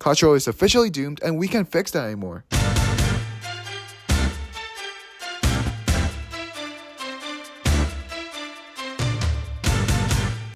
Clash Royale is officially doomed and we can't fix that anymore.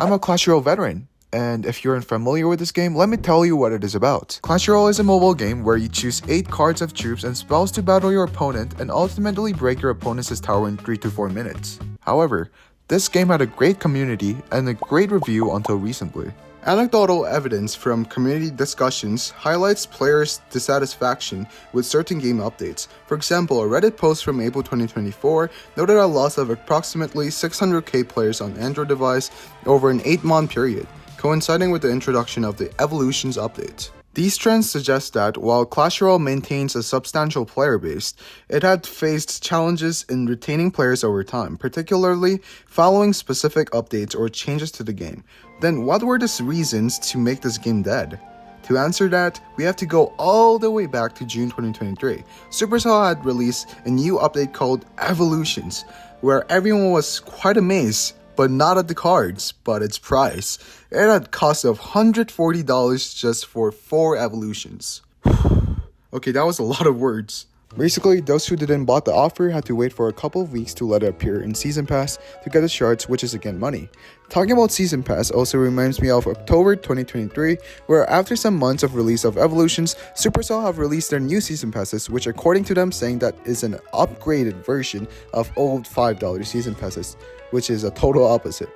I'm a Clash Royale veteran, and if you're unfamiliar with this game, let me tell you what it is about. Clash Royale is a mobile game where you choose 8 cards of troops and spells to battle your opponent and ultimately break your opponent's tower in 3 to 4 minutes. However, this game had a great community and a great review until recently. Anecdotal evidence from community discussions highlights players' dissatisfaction with certain game updates. For example, a Reddit post from April 2024 noted a loss of approximately 600k players on Android device over an 8-month period, coinciding with the introduction of the Evolutions update. These trends suggest that while Clash Royale maintains a substantial player base, it had faced challenges in retaining players over time, particularly following specific updates or changes to the game. Then what were the reasons to make this game dead? To answer that, we have to go all the way back to June 2023. Supercell had released a new update called Evolutions, where everyone was quite amazed, but not at the cards, but its price. It had cost of $140 just for 4 evolutions. Okay, that was a lot of words. Basically, those who didn't bought the offer had to wait for a couple of weeks to let it appear in Season Pass to get the shards, which is again money. Talking about Season Pass also reminds me of October 2023, where after some months of release of Evolutions, Supercell have released their new Season Passes, which according to them saying that is an upgraded version of old $5 Season Passes, which is a total opposite.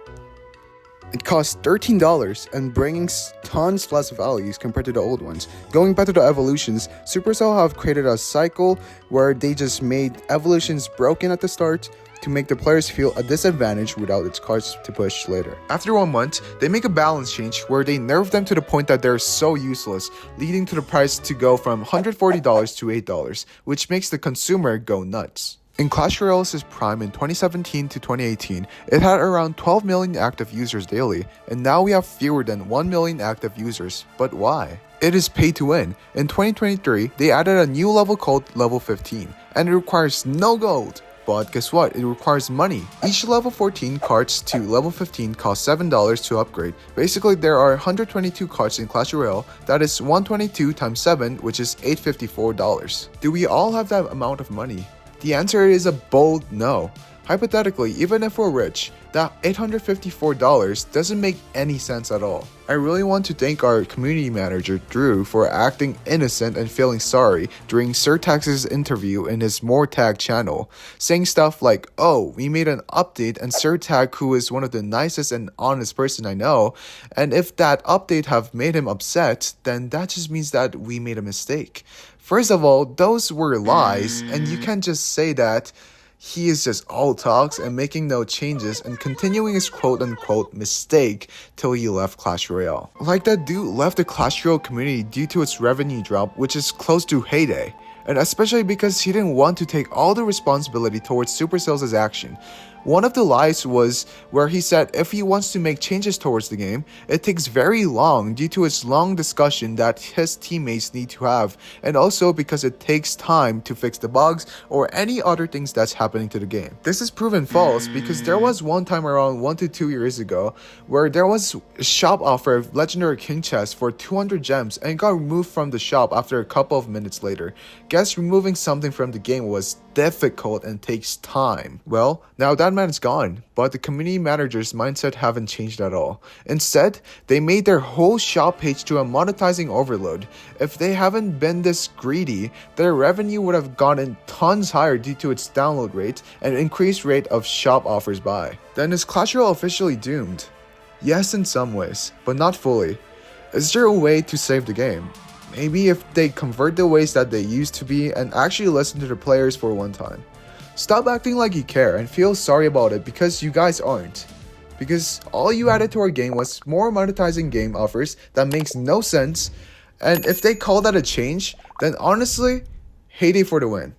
It costs $13 and bringing tons less values compared to the old ones. Going back to the evolutions, Supercell have created a cycle where they just made evolutions broken at the start to make the players feel a disadvantage without its cards to push later. After 1 month, they make a balance change where they nerf them to the point that they're so useless, leading to the price to go from $140 to $8, which makes the consumer go nuts. In Clash Royale's prime in 2017 to 2018, it had around 12 million active users daily, and now we have fewer than 1 million active users. But why? It is pay to win. In 2023, they added a new level called Level 15, and it requires no gold. But guess what? It requires money. Each level 14 cards to level 15 cost $7 to upgrade. Basically, there are 122 cards in Clash Royale. That is 122 times 7, which is $854. Do we all have that amount of money? The answer is a bold no. Hypothetically, even if we're rich, that $854 doesn't make any sense at all. I really want to thank our community manager, Drew, for acting innocent and feeling sorry during Surtax's interview in his Mortag channel, saying stuff like, "Oh, we made an update and Surtag, who is one of the nicest and honest person I know, and if that update have made him upset, then that just means that we made a mistake." First of all, those were lies, and you can't just say that he is just all talks and making no changes and continuing his quote-unquote mistake till he left Clash Royale. Like that dude left the Clash Royale community due to its revenue drop, which is close to heyday, and especially because he didn't want to take all the responsibility towards Supercell's action. One of the lies was where he said if he wants to make changes towards the game, it takes very long due to its long discussion that his teammates need to have, and also because it takes time to fix the bugs or any other things that's happening to the game. This is proven false because there was one time around 1 to 2 years ago where there was a shop offer of Legendary King Chest for 200 gems and got removed from the shop after a couple of minutes later. Guess removing something from the game was difficult and takes time. Well, now that man is gone, but the community manager's mindset haven't changed at all. Instead, they made their whole shop page to a monetizing overload. If they haven't been this greedy, their revenue would have gotten tons higher due to its download rate and increased rate of shop offers by. Then is Clash Royale officially doomed? Yes, in some ways, but not fully. Is there a way to save the game? Maybe if they convert the ways that they used to be and actually listen to the players for one time. Stop acting like you care and feel sorry about it because you guys aren't. Because all you added to our game was more monetizing game offers that makes no sense, and if they call that a change, then honestly, heyday for the win.